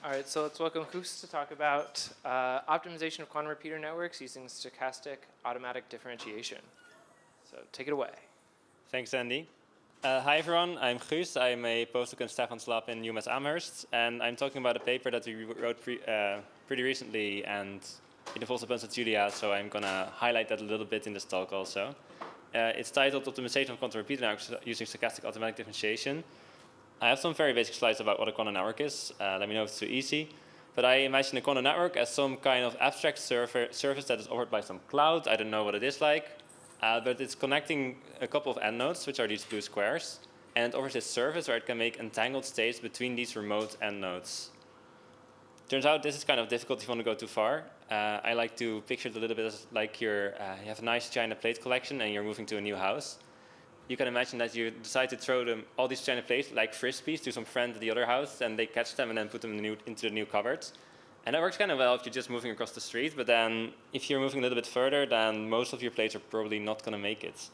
All right, so let's welcome Guus to talk about optimization of quantum repeater networks using stochastic automatic differentiation. So take it away. Thanks, Andy. Hi, everyone. I'm Guus. I'm a postdoc in Stefan's lab in UMass Amherst, and I'm talking about a paper that we wrote pretty recently, and it involves a bunch of Julia, so I'm going to highlight that a little bit in this talk also. It's titled Optimization of Quantum Repeater Networks using Stochastic Automatic Differentiation. I have some very basic slides about what a quantum network is. Let me know if it's too easy. But I imagine a quantum network as some kind of abstract service that is offered by some cloud. I don't know what it is like. But it's connecting a couple of end nodes, which are these blue squares. And it offers this service where it can make entangled states between these remote end nodes. Turns out this is kind of difficult if you want to go too far. I like to picture it a little bit as like you have a nice china plate collection and you're moving to a new house. You can imagine that you decide to throw them all these china plates like frisbees to some friend at the other house, and they catch them and then put them into the new cupboard. And that works kind of well if you're just moving across the street, but then if you're moving a little bit further, then most of your plates are probably not going to make it.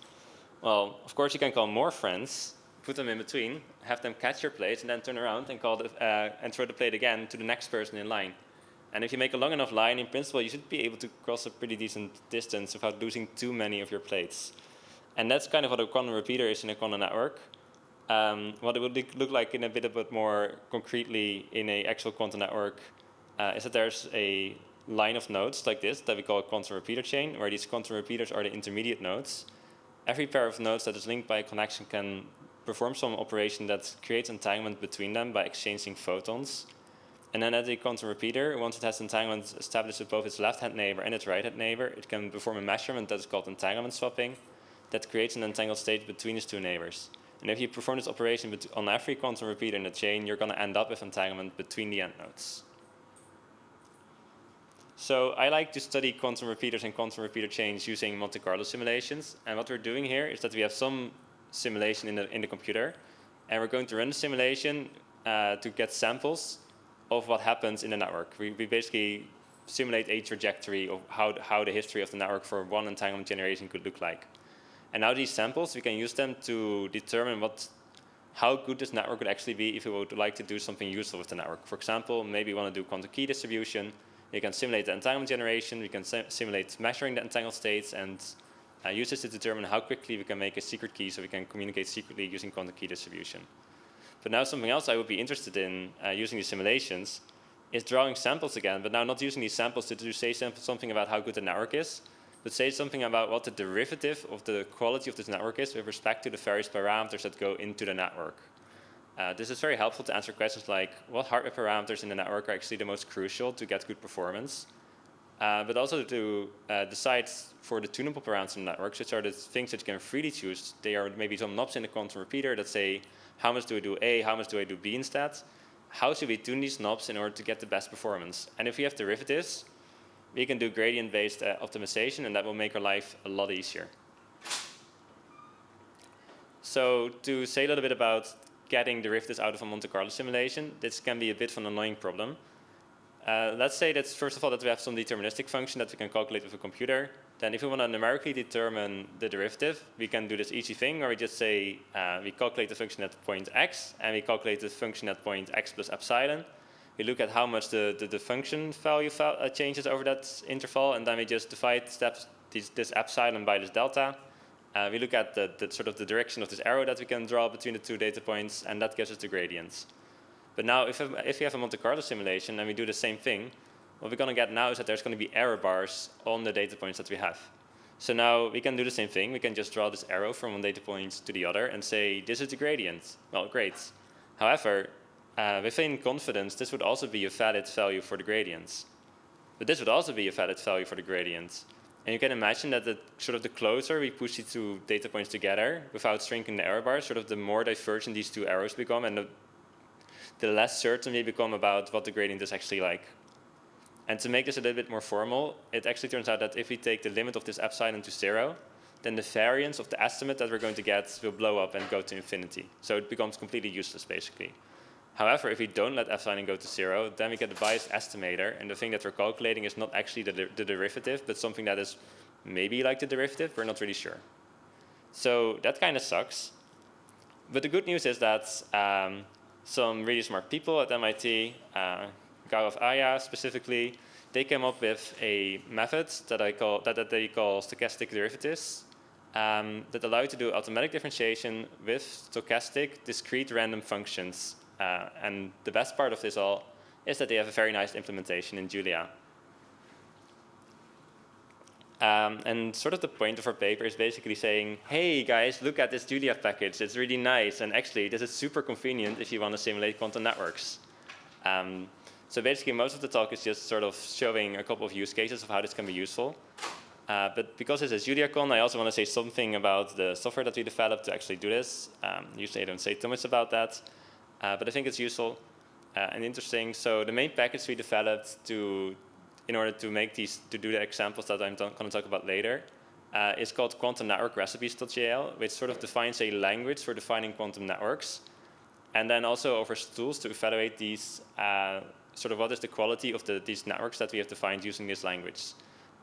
Well, of course you can call more friends, put them in between, have them catch your plates, and then turn around and and throw the plate again to the next person in line. And if you make a long enough line, in principle, you should be able to cross a pretty decent distance without losing too many of your plates. And that's kind of what a quantum repeater is in a quantum network. What it would look like in a bit more concretely in an actual quantum network is that there's a line of nodes like this that we call a quantum repeater chain, where these quantum repeaters are the intermediate nodes. Every pair of nodes that is linked by a connection can perform some operation that creates entanglement between them by exchanging photons. And then at the quantum repeater, once it has entanglement established with both its left-hand neighbor and its right-hand neighbor, it can perform a measurement that is called entanglement swapping that creates an entangled state between its two neighbors. And if you perform this operation on every quantum repeater in the chain, you're going to end up with entanglement between the end nodes. So I like to study quantum repeaters and quantum repeater chains using Monte Carlo simulations. And what we're doing here is that we have some simulation in the computer, and we're going to run the simulation to get samples of what happens in the network. We basically simulate a trajectory of how the history of the network for one entanglement generation could look like. And now these samples, we can use them to determine how good this network would actually be if we would like to do something useful with the network. For example, maybe we want to do quantum key distribution. We can simulate the entanglement generation. We can simulate measuring the entangled states and use this to determine how quickly we can make a secret key so we can communicate secretly using quantum key distribution. But now something else I would be interested in using these simulations is drawing samples again, but now not using these samples to say something about how good the network is, but say something about what the derivative of the quality of this network is with respect to the various parameters that go into the network. This is very helpful to answer questions like what hardware parameters in the network are actually the most crucial to get good performance, but also to decide for the tunable parameters in the networks, which are the things that you can freely choose. They are maybe some knobs in the quantum repeater that say, how much do I do A, how much do I do B instead? How should we tune these knobs in order to get the best performance? And if we have derivatives, we can do gradient-based optimization, and that will make our life a lot easier. So to say a little bit about getting derivatives out of a Monte Carlo simulation, this can be a bit of an annoying problem. Let's say that first of all that we have some deterministic function that we can calculate with a computer. Then if we want to numerically determine the derivative, we can do this easy thing where we just say we calculate the function at point x, and we calculate the function at point x plus epsilon. We look at how much the function value changes over that interval, and then we just divide this epsilon by this delta. We look at the sort of the direction of this arrow that we can draw between the two data points, and that gives us the gradients. But now if we have a Monte Carlo simulation and we do the same thing, what we're going to get now is that there's going to be error bars on the data points that we have. So now we can do the same thing. We can just draw this arrow from one data point to the other and say, this is the gradient. Well, great. However, within confidence, this would also be a valid value for the gradients. But this would also be a valid value for the gradients. And you can imagine that the closer we push these two data points together without shrinking the error bars, sort of the more divergent these two arrows become, and the less certain we become about what the gradient is actually like. And to make this a little bit more formal, it actually turns out that if we take the limit of this epsilon to 0, then the variance of the estimate that we're going to get will blow up and go to infinity. So it becomes completely useless, basically. However, if we don't let epsilon go to 0, then we get a biased estimator, and the thing that we're calculating is not actually the derivative, but something that is maybe like the derivative. We're not really sure. So that kind of sucks. But the good news is that some really smart people at MIT guy of Aya specifically, they came up with a method that they call stochastic derivatives that allow you to do automatic differentiation with stochastic discrete random functions. And the best part of this all is that they have a very nice implementation in Julia. And sort of the point of our paper is basically saying, hey guys, look at this Julia package, it's really nice, and actually this is super convenient if you want to simulate quantum networks. So basically most of the talk is just sort of showing a couple of use cases of how this can be useful. But because this is JuliaCon, I also want to say something about the software that we developed to actually do this. Usually I don't say too much about that, but I think it's useful and interesting. So the main package we developed in order to make to do the examples that I'm going to talk about later, is called quantum network recipes.jl, which sort of defines a language for defining quantum networks, and then also offers tools to evaluate these, sort of what is the quality of these networks that we have defined using this language.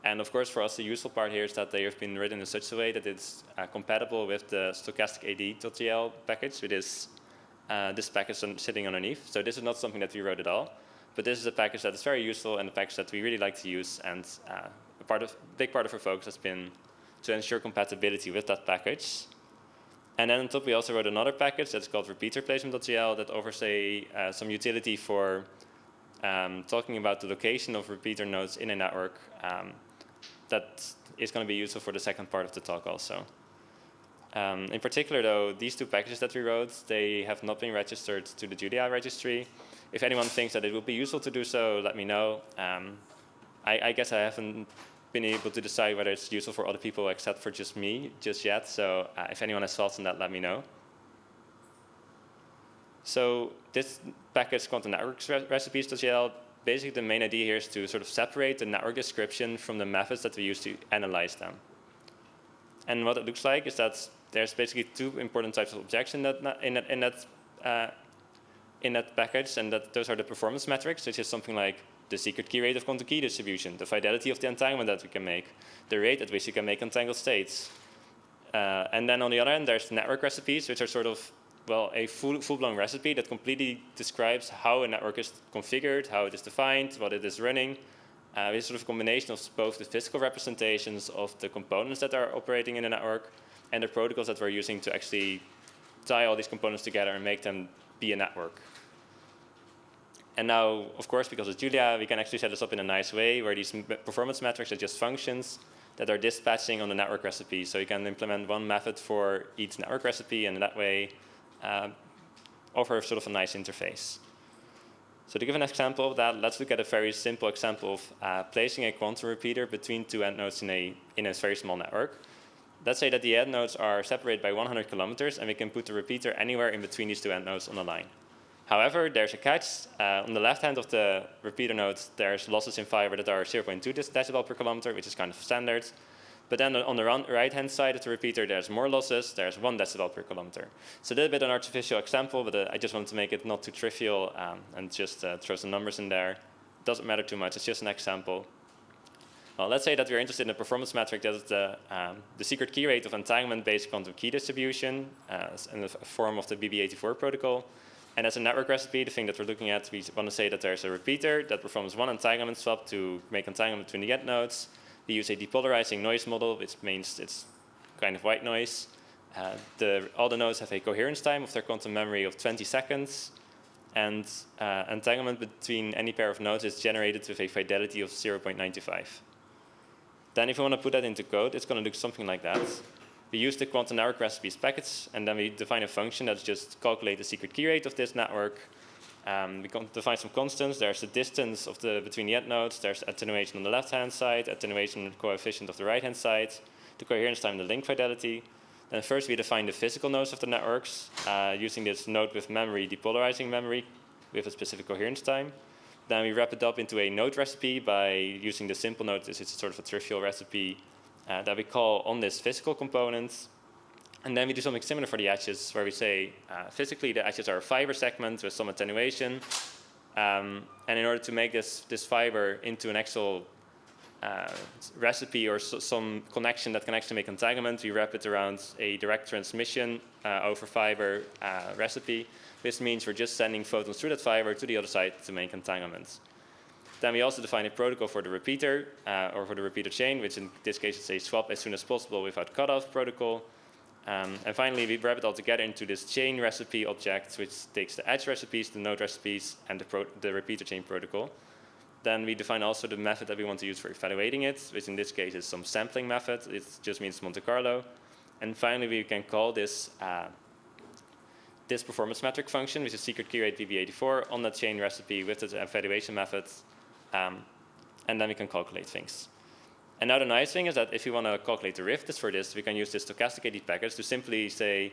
And of course, for us, the useful part here is that they have been written in such a way that it's compatible with the stochastic.ad.jl package, which is this package sitting underneath. So this is not something that we wrote at all. But this is a package that is very useful and a package that we really like to use, and a big part of our focus has been to ensure compatibility with that package. And then on top we also wrote another package that's called repeater-placement.jl that offers some utility for talking about the location of repeater nodes in a network that is going to be useful for the second part of the talk also. In particular though, these two packages that we wrote, they have not been registered to the Julia registry. If anyone thinks that it would be useful to do so, let me know. I guess I haven't been able to decide whether it's useful for other people except for just me just yet. So if anyone has thoughts on that, let me know. So this package, quantum network recipes.jl, basically the main idea here is to sort of separate the network description from the methods that we use to analyze them. And what it looks like is that there's basically two important types of objects in that package, and those are the performance metrics, which is something like the secret key rate of quantum key distribution, the fidelity of the entanglement that we can make, the rate at which you can make entangled states. And then on the other hand, there's network recipes, which are sort of, well, a full-blown recipe that completely describes how a network is configured, how it is defined, what it is running. It's sort of a combination of both the physical representations of the components that are operating in the network and the protocols that we're using to actually tie all these components together and make them be a network. And now, of course, because it's Julia, we can actually set this up in a nice way where these performance metrics are just functions that are dispatching on the network recipe. So you can implement one method for each network recipe and that way offer sort of a nice interface. So to give an example of that, let's look at a very simple example of placing a quantum repeater between two end nodes in a very small network. Let's say that the end nodes are separated by 100 kilometers and we can put the repeater anywhere in between these two end nodes on the line. However, there's a catch. On the left hand of the repeater node, there's losses in fiber that are 0.2 decibel per kilometer, which is kind of standard. But then on the right-hand side of the repeater, there's more losses. There's 1 decibel per kilometer. So a little bit an artificial example, but I just wanted to make it not too trivial and just throw some numbers in there. It doesn't matter too much. It's just an example. Well, let's say that we're interested in a performance metric that is the secret key rate of entanglement-based quantum key distribution in the form of the BB84 protocol. And as a network recipe, the thing that we're looking at, we want to say that there's a repeater that performs one entanglement swap to make entanglement between the end nodes. We use a depolarizing noise model, which means it's kind of white noise. All the nodes have a coherence time of their quantum memory of 20 seconds. And entanglement between any pair of nodes is generated with a fidelity of 0.95. Then if you want to put that into code, it's going to look something like that. We use the quantum network recipes package, and then we define a function that's just calculate the secret key rate of this network. We can define some constants. There's the distance of between the end nodes. There's attenuation on the left-hand side, attenuation coefficient of the right-hand side, the coherence time, the link fidelity. Then first we define the physical nodes of the networks using this node with memory, depolarizing memory with a specific coherence time. Then we wrap it up into a node recipe by using the simple node. This is sort of a trivial recipe that we call on this physical component. And then we do something similar for the edges, where we say physically the edges are a fiber segment with some attenuation. And in order to make this fiber into an actual recipe or some connection that can actually make entanglement, we wrap it around a direct transmission over fiber recipe. This means we're just sending photons through that fiber to the other side to make entanglements. Then we also define a protocol for the repeater, or for the repeater chain, which in this case is a swap as soon as possible without cutoff protocol. And finally, we wrap it all together into this chain recipe object, which takes the edge recipes, the node recipes, and the repeater chain protocol. Then we define also the method that we want to use for evaluating it, which in this case is some sampling method. It just means Monte Carlo. And finally, we can call this this performance metric function, which is secret key rate VB84, on that chain recipe with the evaluation method. And then we can calculate things. And now the nice thing is that if you want to calculate derivatives for this, we can use this stochastic AD package to simply say,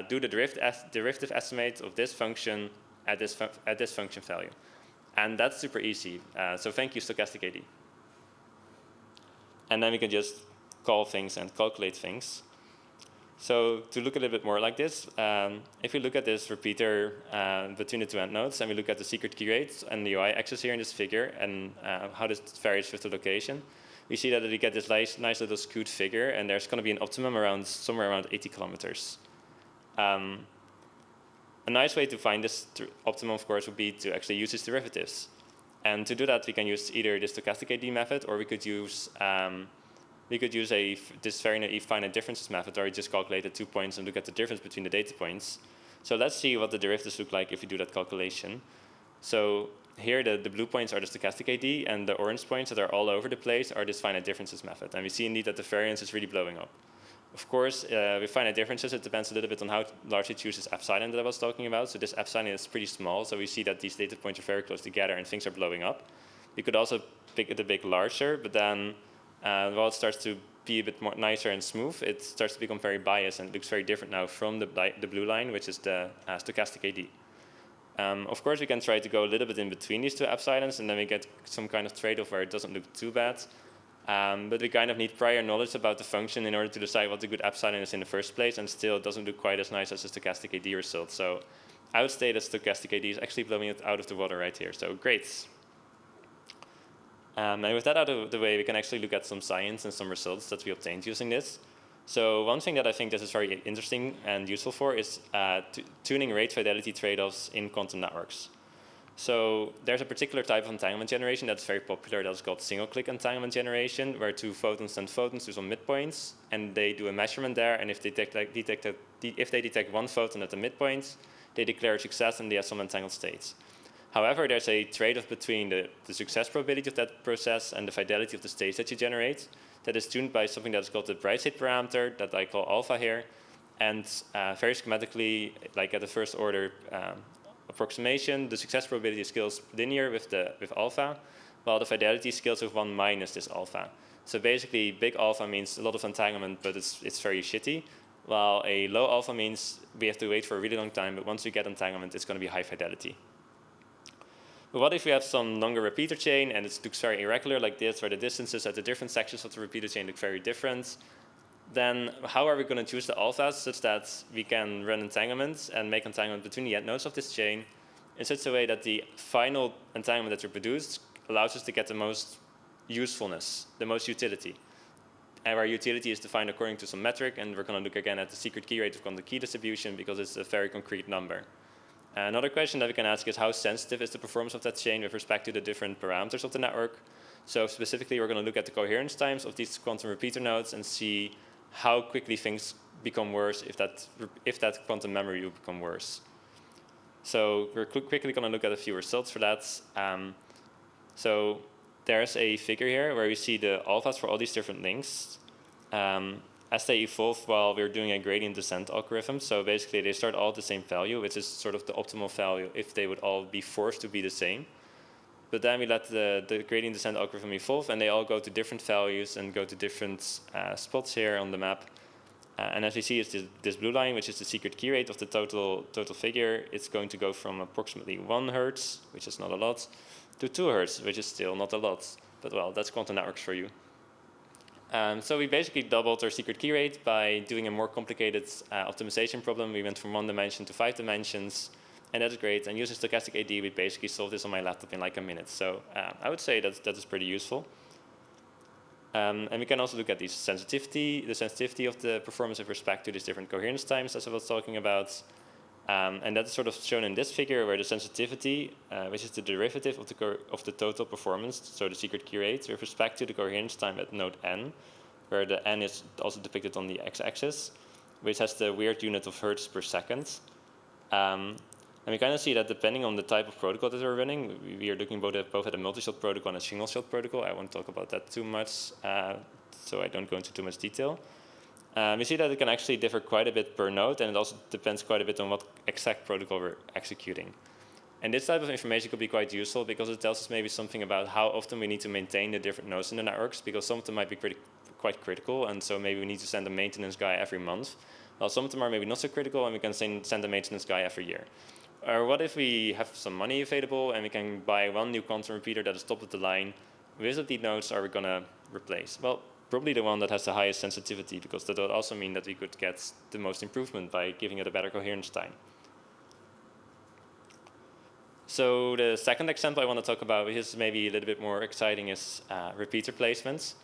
do the derivative estimate of this function at this function value. And that's super easy. So thank you, Stochastic AD. And then we can just call things and calculate things. So to look a little bit more like this, if we look at this repeater between the two end nodes, and we look at the secret key rates and the UI axis here in this figure, and how this varies with the location, we see that we get this nice little skewed figure, and there's going to be an optimum around somewhere around 80 kilometers. A nice way to find this optimum, of course, would be to actually use its derivatives. And to do that, we can use either the stochastic AD method, or we could use this very naive finite differences method, where we just calculate the 2 points and look at the difference between the data points. So let's see what the derivatives look like if we do that calculation. So here, the blue points are the stochastic AD, and the orange points that are all over the place are this finite differences method. And we see indeed that the variance is really blowing up. Of course, with finite differences, it depends a little bit on how large you choose this epsilon that I was talking about. So this epsilon is pretty small, so we see that these data points are very close together and things are blowing up. You could also pick it a bit larger, but then while it starts to be a bit more nicer and smooth, it starts to become very biased and it looks very different now from the blue line, which is the stochastic AD. Of course, we can try to go a little bit in between these two epsilons, and then we get some kind of trade-off where it doesn't look too bad. But we kind of need prior knowledge about the function in order to decide what the good epsilon is in the first place, and still it doesn't look quite as nice as the stochastic AD result. So I would say that stochastic AD is actually blowing it out of the water right here. So great. And with that out of the way, we can actually look at some science and some results that we obtained using this. So one thing that I think this is very interesting and useful for is tuning rate fidelity trade-offs in quantum networks. So there's a particular type of entanglement generation that's very popular that's called single-click entanglement generation, where two photons send photons to some midpoints, and they do a measurement there, and if they detect one photon at the midpoint, they declare success and they have some entangled states. However, there's a trade-off between the success probability of that process and the fidelity of the states that you generate that is tuned by something that's called the Brightside parameter that I call alpha here. And very schematically, like at the first order approximation, the success probability scales linear with alpha, while the fidelity scales with 1 minus this alpha. So basically, big alpha means a lot of entanglement, but it's very shitty, while a low alpha means we have to wait for a really long time, but once we get entanglement, it's going to be high fidelity. But what if we have some longer repeater chain and it looks very irregular like this, where the distances at the different sections of the repeater chain look very different? Then how are we going to choose the alphas such that we can run entanglements and make entanglement between the end nodes of this chain in such a way that the final entanglement that you produce allows us to get the most usefulness, the most utility. And where utility is defined according to some metric, and we're going to look again at the secret key rate of quantum key distribution because it's a very concrete number. Another question that we can ask is how sensitive is the performance of that chain with respect to the different parameters of the network. So specifically, we're going to look at the coherence times of these quantum repeater nodes and see how quickly things become worse if that quantum memory will become worse. So we're quickly going to look at a few results for that. So there's a figure here where we see the alphas for all these different links as they evolve while we're doing a gradient descent algorithm. So basically, they start all at the same value, which is sort of the optimal value if they would all be forced to be the same. But then we let the gradient descent algorithm evolve, and they all go to different values and go to different spots here on the map. And as we see, it's this blue line, which is the secret key rate of the total figure. It's going to go from approximately 1 hertz, which is not a lot, to 2 hertz, which is still not a lot. But well, that's quantum networks for you. So we basically doubled our secret key rate by doing a more complicated optimization problem. We went from 1 dimension to 5 dimensions. And that's great. And using Stochastic AD, we basically solved this on my laptop in like a minute. So I would say that is pretty useful. And we can also look at the sensitivity of the performance with respect to these different coherence times, as I was talking about. And that's sort of shown in this figure, where the sensitivity, which is the derivative of the total performance, so the secret key rate, with respect to the coherence time at node n, where the n is also depicted on the x-axis, which has the weird unit of hertz per second. And we kind of see that depending on the type of protocol that we're running, we are looking both at a multi-shot protocol and a single-shot protocol. I won't talk about that too much, so I don't go into too much detail. We see that it can actually differ quite a bit per node, and it also depends quite a bit on what exact protocol we're executing. And this type of information could be quite useful because it tells us maybe something about how often we need to maintain the different nodes in the networks, because some of them might be quite critical, and so maybe we need to send a maintenance guy every month. While some of them are maybe not so critical, and we can send a maintenance guy every year. Or what if we have some money available and we can buy one new quantum repeater that is top of the line? Which of these nodes are we going to replace? Well, probably the one that has the highest sensitivity, because that would also mean that we could get the most improvement by giving it a better coherence time. So the second example I want to talk about, which is maybe a little bit more exciting, is repeater placements.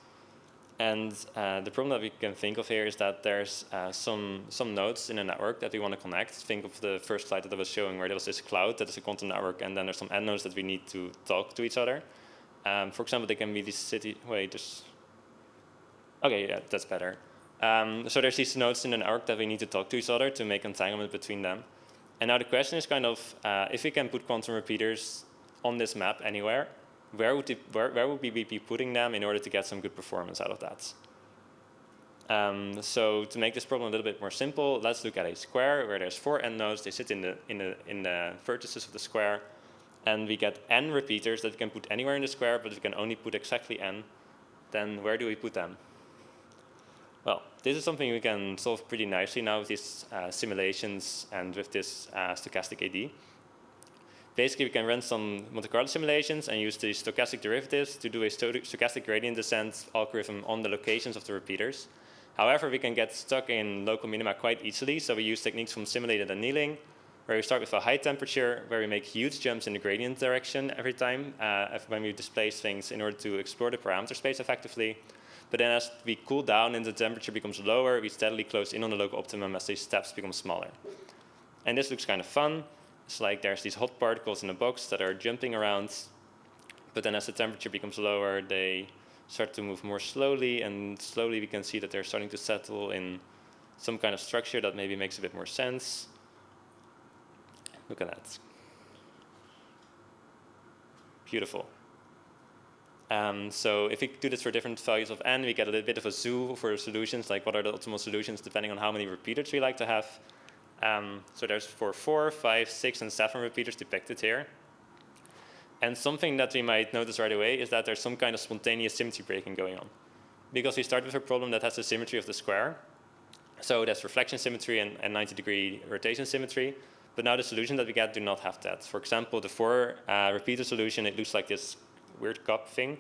And the problem that we can think of here is that there's some nodes in a network that we want to connect. Think of the first slide that I was showing, where there was this cloud that is a quantum network, and then there's some end nodes that we need to talk to each other. For example, they can be these okay, yeah, that's better. So there's these nodes in the network that we need to talk to each other to make entanglement between them. And now the question is kind of, if we can put quantum repeaters on this map anywhere, where would we be putting them in order to get some good performance out of that? So to make this problem a little bit more simple, let's look at a square where there's 4 end nodes. They sit in the vertices of the square, and we get n repeaters that we can put anywhere in the square, but we can only put exactly n. Then where do we put them? Well, this is something we can solve pretty nicely now with these simulations and with this stochastic AD. Basically, we can run some Monte Carlo simulations and use the stochastic derivatives to do a stochastic gradient descent algorithm on the locations of the repeaters. However, we can get stuck in local minima quite easily, so we use techniques from simulated annealing, where we start with a high temperature, where we make huge jumps in the gradient direction every time when we displace things in order to explore the parameter space effectively. But then as we cool down and the temperature becomes lower, we steadily close in on the local optimum as these steps become smaller. And this looks kind of fun. It's like there's these hot particles in a box that are jumping around, but then as the temperature becomes lower, they start to move more slowly, and slowly we can see that they're starting to settle in some kind of structure that maybe makes a bit more sense. Look at that. Beautiful. So if we do this for different values of n, we get a little bit of a zoo for solutions, like what are the optimal solutions depending on how many repeaters we like to have. So there's 4, 5, 6, and 7 repeaters depicted here. And something that we might notice right away is that there's some kind of spontaneous symmetry breaking going on. Because we start with a problem that has the symmetry of the square. So that's reflection symmetry and 90-degree rotation symmetry. But now the solutions that we get do not have that. For example, the 4 repeater solution, it looks like this weird cup thing.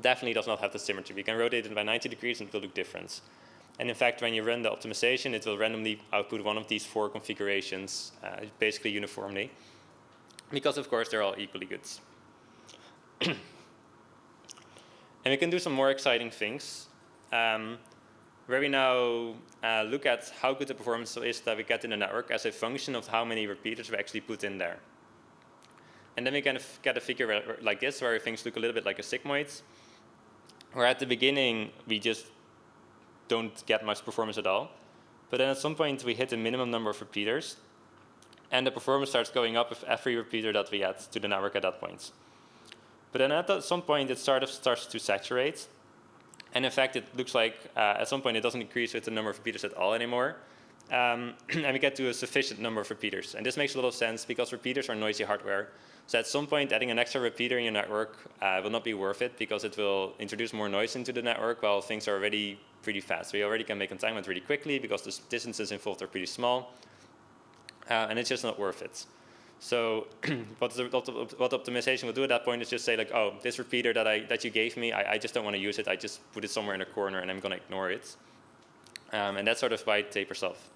Definitely does not have the symmetry. We can rotate it by 90 degrees and it will look different. And in fact, when you run the optimization, it will randomly output one of these 4 configurations, basically uniformly. Because, of course, they're all equally good. And we can do some more exciting things, where we now look at how good the performance is that we get in the network as a function of how many repeaters we actually put in there. And then we kind of get a figure like this, where things look a little bit like a sigmoid, where at the beginning, we just don't get much performance at all. But then at some point, we hit a minimum number of repeaters, and the performance starts going up with every repeater that we add to the network at that point. But then at some point, it starts to saturate. And in fact, it looks like at some point, it doesn't increase with the number of repeaters at all anymore. And we get to a sufficient number of repeaters. And this makes a lot of sense because repeaters are noisy hardware. So at some point, adding an extra repeater in your network will not be worth it because it will introduce more noise into the network while things are already pretty fast. We already can make entanglement really quickly because the distances involved are pretty small. And it's just not worth it. So what optimization will do at that point is just say like, oh, this repeater that you gave me, I just don't want to use it. I just put it somewhere in a corner and I'm going to ignore it. And that's sort of why it tapers off.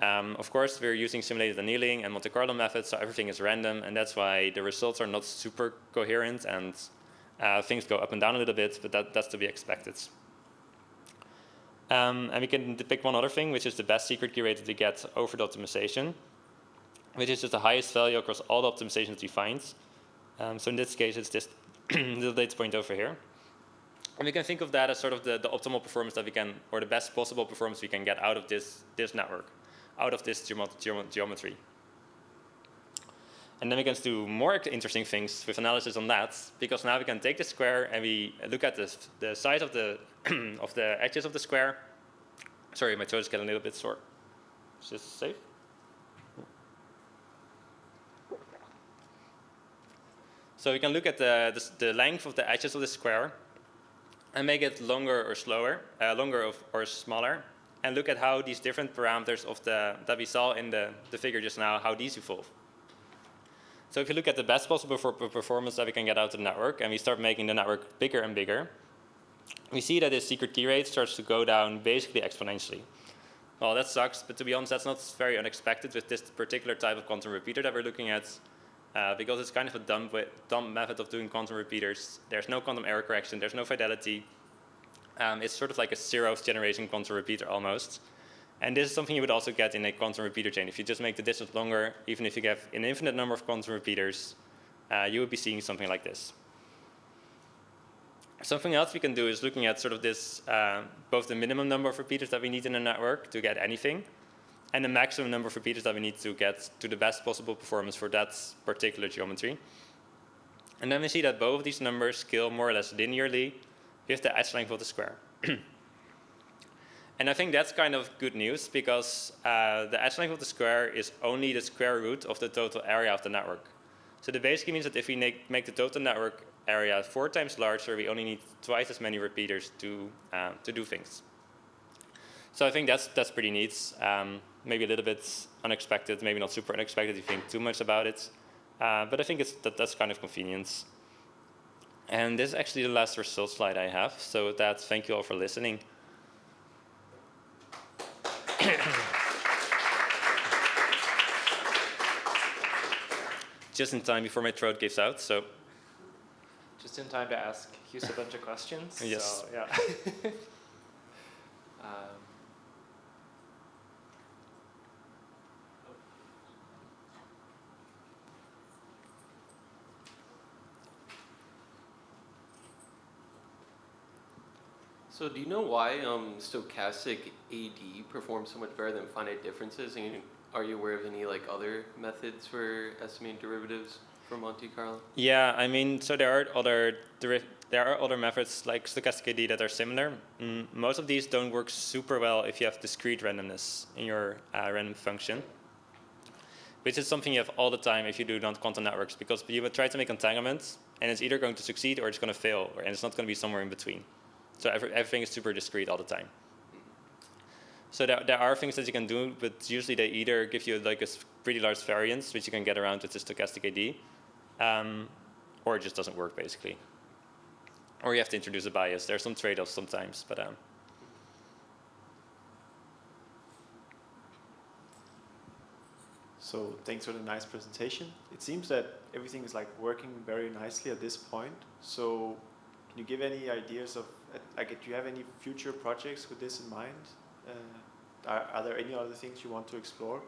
Of course, we're using simulated annealing and Monte Carlo methods, so everything is random, and that's why the results are not super coherent, and things go up and down a little bit, but that's to be expected. And we can depict one other thing, which is the best secret key rate that we get over the optimization. which is just the highest value across all the optimizations we find. So in this case, it's this little data point over here. And we can think of that as sort of the optimal performance that we can, or the best possible performance we can get out of this network, out of this geometry. And then we can do more interesting things with analysis on that, because now we can take the square and we look at the size of the of the edges of the square. Sorry, my throat is getting a little bit sore. Is this safe? So we can look at the length of the edges of the square and make it longer or slower, or smaller, and look at how these different parameters of that we saw in the figure just now, how these evolve. So if you look at the best possible performance that we can get out of the network, and we start making the network bigger and bigger, we see that this secret key rate starts to go down basically exponentially. Well, that sucks, but to be honest, that's not very unexpected with this particular type of quantum repeater that we're looking at, because it's kind of a dumb method of doing quantum repeaters. There's no quantum error correction, there's no fidelity. It's sort of like a zeroth generation quantum repeater almost. And this is something you would also get in a quantum repeater chain. If you just make the distance longer, even if you have an infinite number of quantum repeaters, you would be seeing something like this. Something else we can do is looking at sort of this, both the minimum number of repeaters that we need in a network to get anything, and the maximum number of repeaters that we need to get to the best possible performance for that particular geometry. And then we see that both of these numbers scale more or less linearly with the edge length of the square. And I think that's kind of good news, because the edge length of the square is only the square root of the total area of the network. So that basically means that if we make the total network area 4 times larger, we only need twice as many repeaters to do things. So I think that's pretty neat. Maybe a little bit unexpected, maybe not super unexpected if you think too much about it. But I think that's kind of convenient. And this is actually the last result slide I have. So with that, thank you all for listening. Just in time before my throat gives out, so. Just in time to ask Guus a bunch of questions. Yes. So, yeah. So do you know why stochastic AD performs so much better than finite differences? And are you aware of any other methods for estimating derivatives for Monte Carlo? Yeah, I mean, so there are other methods like stochastic AD that are similar. Most of these don't work super well if you have discrete randomness in your random function, which is something you have all the time if you do non-quantum networks, because you would try to make entanglements, and it's either going to succeed or it's going to fail, and it's not going to be somewhere in between. So everything is super discrete all the time. So there are things that you can do, but usually they either give you a pretty large variance, which you can get around with the stochastic AD, or it just doesn't work basically. Or you have to introduce a bias. There are some trade-offs sometimes, but. So thanks for the nice presentation. It seems that everything is working very nicely at this point. So can you give any ideas of, do you have any future projects with this in mind? Are there any other things you want to explore?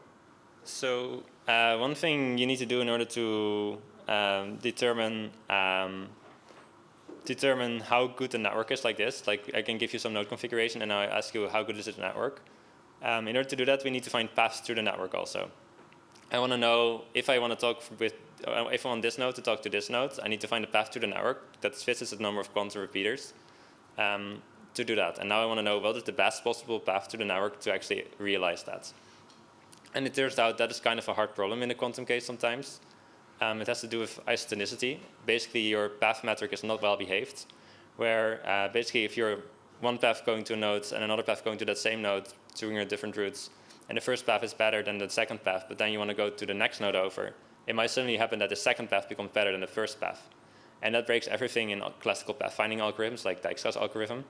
So one thing you need to do in order to determine how good the network is like this, I can give you some node configuration and I ask you how good is the network. In order to do that, we need to find paths through the network also. I want to know if I want to talk if I want this node to talk to this node, I need to find a path to the network that fits the number of quantum repeaters to do that. And now I want to know what is the best possible path to the network to actually realize that. And it turns out that is kind of a hard problem in the quantum case sometimes. It has to do with isotonicity. Basically, your path metric is not well behaved, where basically if you're one path going to a node and another path going to that same node, doing your different routes, and the first path is better than the second path, but then you want to go to the next node over, it might suddenly happen that the second path becomes better than the first path. And that breaks everything in classical pathfinding algorithms like Dijkstra's algorithm.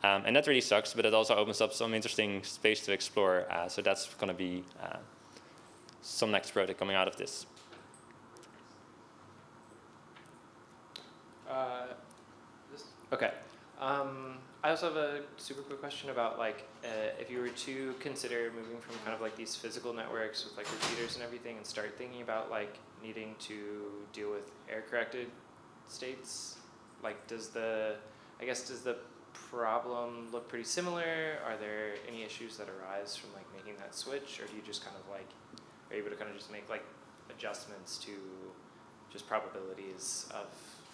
And that really sucks, but it also opens up some interesting space to explore. So that's going to be some next project coming out of this. Okay. I also have a super quick question about like if you were to consider moving from kind of like these physical networks with like repeaters and everything and start thinking about like needing to deal with error corrected states, like does the problem look pretty similar? Are there any issues that arise from like making that switch, or do you just kind of like are you able to kind of just make like adjustments to just probabilities of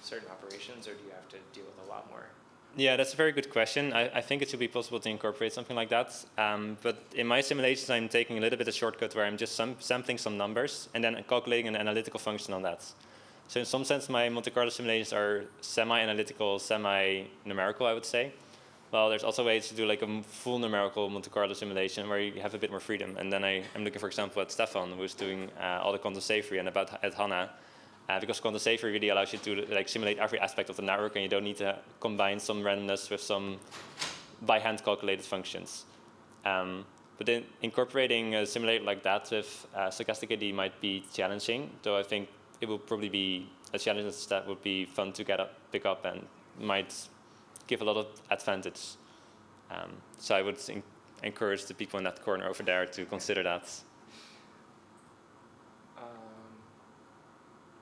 certain operations, or do you have to deal with a lot more? Yeah, that's a very good question. I think it should be possible to incorporate something like that. But in my simulations, I'm taking a little bit of shortcut where I'm just sampling some numbers and then calculating an analytical function on that. So in some sense, my Monte Carlo simulations are semi-analytical, semi-numerical, I would say. Well, there's also ways to do like a full numerical Monte Carlo simulation where you have a bit more freedom. And then I'm looking, for example, at Stefan, who's doing all the quantum safery, and at Hannah, because quantum safery really allows you to like simulate every aspect of the network, and you don't need to combine some randomness with some by hand calculated functions. But then incorporating a simulator like that with stochastic AD might be challenging, though I think it will probably be a challenge that would be fun to pick up and might give a lot of advantage. So I would encourage the people in that corner over there to consider that.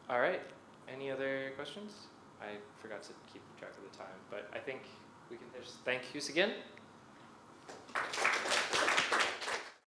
All right. Any other questions? I forgot to keep track of the time, but I think we can just thank Guus again.